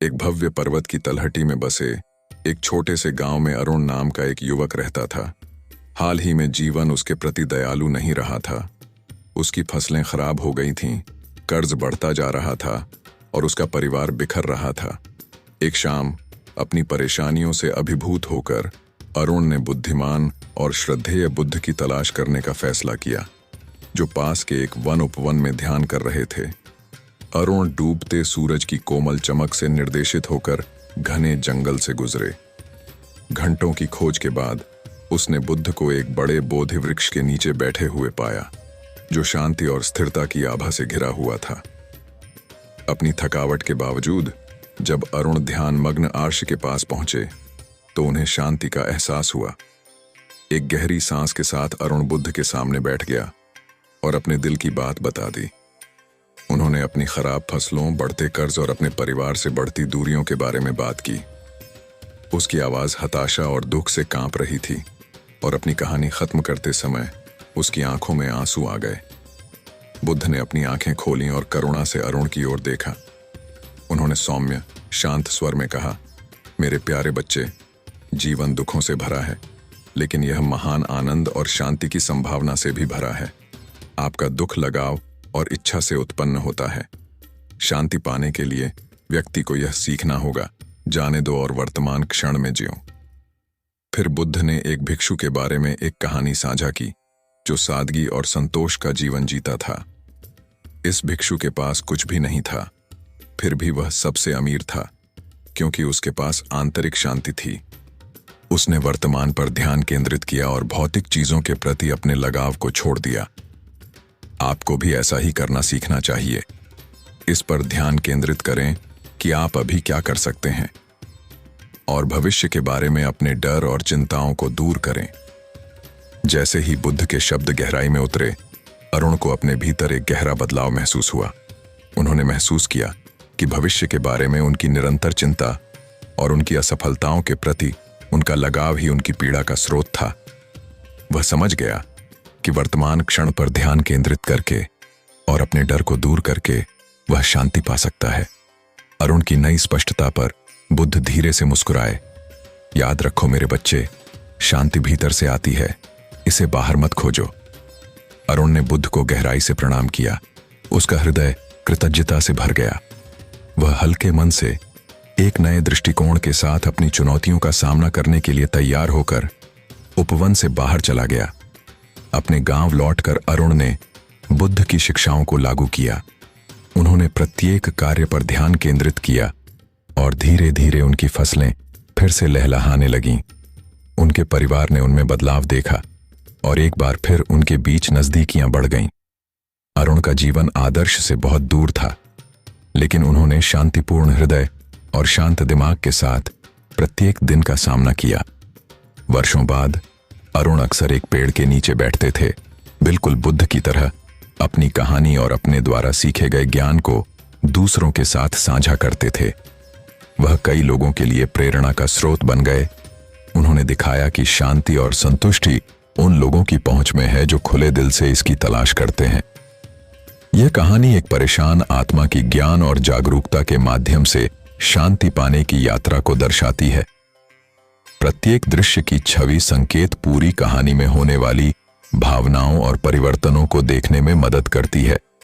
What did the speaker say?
एक भव्य पर्वत की तलहटी में बसे एक छोटे से गांव में अरुण नाम का एक युवक रहता था। हाल ही में जीवन उसके प्रति दयालु नहीं रहा था। उसकी फसलें खराब हो गई थीं, कर्ज बढ़ता जा रहा था और उसका परिवार बिखर रहा था। एक शाम अपनी परेशानियों से अभिभूत होकर अरुण ने बुद्धिमान और श्रद्धेय बुद्ध की तलाश करने का फैसला किया, जो पास के एक वन उपवन में ध्यान कर रहे थे। अरुण डूबते सूरज की कोमल चमक से निर्देशित होकर घने जंगल से गुजरे। घंटों की खोज के बाद उसने बुद्ध को एक बड़े बोधि वृक्ष के नीचे बैठे हुए पाया, जो शांति और स्थिरता की आभा से घिरा हुआ था। अपनी थकावट के बावजूद जब अरुण ध्यान मग्न आर्ष के पास पहुंचे तो उन्हें शांति का एहसास हुआ। एक गहरी सांस के साथ अरुण बुद्ध के सामने बैठ गया और अपने दिल की बात बता दी। उन्होंने अपनी खराब फसलों, बढ़ते कर्ज और अपने परिवार से बढ़ती दूरियों के बारे में बात की। उसकी आवाज हताशा और दुख से कांप रही थी और अपनी कहानी खत्म करते समय उसकी आंखों में आंसू आ गए। बुद्ध ने अपनी आंखें खोलीं और करुणा से अरुण की ओर देखा। उन्होंने सौम्य, शांत स्वर में कहा, मेरे प्यारे बच्चे, जीवन दुखों से भरा है, लेकिन यह महान आनंद और शांति की संभावना से भी भरा है। आपका दुख लगाव और इच्छा से उत्पन्न होता है। शांति पाने के लिए व्यक्ति को यह सीखना होगा, जाने दो और वर्तमान क्षण में जियो। फिर बुद्ध ने एक भिक्षु के बारे में एक कहानी साझा की, जो सादगी और संतोष का जीवन जीता था। इस भिक्षु के पास कुछ भी नहीं था, फिर भी वह सबसे अमीर था, क्योंकि उसके पास आंतरिक शांति थी। उसने वर्तमान पर ध्यान केंद्रित किया और भौतिक चीजों के प्रति अपने लगाव को छोड़ दिया। आपको भी ऐसा ही करना सीखना चाहिए। इस पर ध्यान केंद्रित करें कि आप अभी क्या कर सकते हैं और भविष्य के बारे में अपने डर और चिंताओं को दूर करें। जैसे ही बुद्ध के शब्द गहराई में उतरे, अरुण को अपने भीतर एक गहरा बदलाव महसूस हुआ। उन्होंने महसूस किया कि भविष्य के बारे में उनकी निरंतर चिंता और उनकी असफलताओं के प्रति उनका लगाव ही उनकी पीड़ा का स्रोत था। वह समझ गया कि वर्तमान क्षण पर ध्यान केंद्रित करके और अपने डर को दूर करके वह शांति पा सकता है। अरुण की नई स्पष्टता पर बुद्ध धीरे से मुस्कुराए। याद रखो मेरे बच्चे, शांति भीतर से आती है, इसे बाहर मत खोजो। अरुण ने बुद्ध को गहराई से प्रणाम किया। उसका हृदय कृतज्ञता से भर गया। वह हल्के मन से एक नए दृष्टिकोण के साथ अपनी चुनौतियों का सामना करने के लिए तैयार होकर उपवन से बाहर चला गया। अपने गांव लौटकर अरुण ने बुद्ध की शिक्षाओं को लागू किया। उन्होंने प्रत्येक कार्य पर ध्यान केंद्रित किया और धीरे धीरे उनकी फसलें फिर से लहलहाने लगीं। उनके परिवार ने उनमें बदलाव देखा और एक बार फिर उनके बीच नजदीकियां बढ़ गईं। अरुण का जीवन आदर्श से बहुत दूर था, लेकिन उन्होंने शांतिपूर्ण हृदय और शांत दिमाग के साथ प्रत्येक दिन का सामना किया। वर्षों बाद अरुण अक्सर एक पेड़ के नीचे बैठते थे, बिल्कुल बुद्ध की तरह अपनी कहानी और अपने द्वारा सीखे गए ज्ञान को दूसरों के साथ साझा करते थे। वह कई लोगों के लिए प्रेरणा का स्रोत बन गए। उन्होंने दिखाया कि शांति और संतुष्टि उन लोगों की पहुंच में है जो खुले दिल से इसकी तलाश करते हैं। यह कहानी एक परेशान आत्मा की ज्ञान और जागरूकता के माध्यम से शांति पाने की यात्रा को दर्शाती है। प्रत्येक दृश्य की छवि संकेत पूरी कहानी में होने वाली भावनाओं और परिवर्तनों को देखने में मदद करती है।